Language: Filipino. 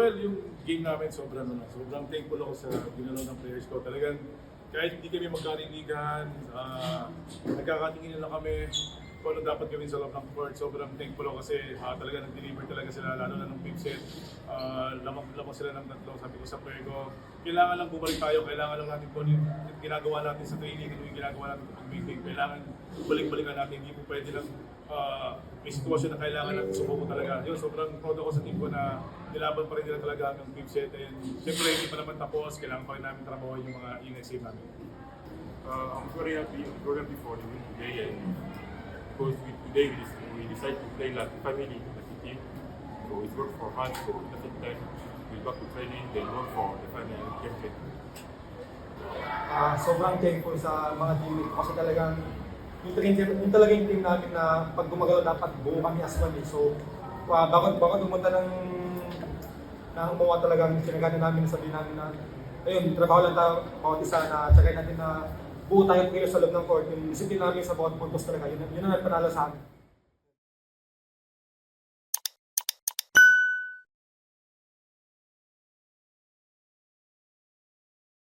Well, yung game namin sobrang thankful ako sa ginalaw ng players ko. Talagang kahit hindi kami magkarindigan, nagkakatingin lang kami kung ano dapat gawin sa loob ng court. Sobrang thankful ako kasi talaga nag-deliver talaga sila, lalo na nung fifth set. Lamang sila ng tatlo. Sabi ko sa player ko, kailangan lang bumalik tayo, kailangan lang natin kung yung ginagawa natin sa training, ano yung ginagawa natin sa pag-meeting, kailangan balik-balikan natin, hindi po pwede lang may sitwasyon na kailangan natin sumuko talaga. Yun, sobrang proud ako sa team ko na nilaban pa rin nila talaga hanggang fifth set. And siyempre, hindi pa naman tapos, kailangan pa rin namin trabaho yung mga inexave namin. I'm very happy for the win today, and because today we decided to play like family as a team. So it worked for us. So at the same time, we back to training, then work for the family and game. Sobrang thankful sa mga teammate kasi talagang yung talagang team namin na pag gumagalaw dapat buo kami as one. So bakit pumunta ng umuha talagang sinagani namin, sabihin namin na ayun, trabaho lang tayo bawat isa na tsagay natin na buo tayo sa loob ng court. Yung disiplina namin sa bawat puntos talaga, yun ang nagpanalo sa amin.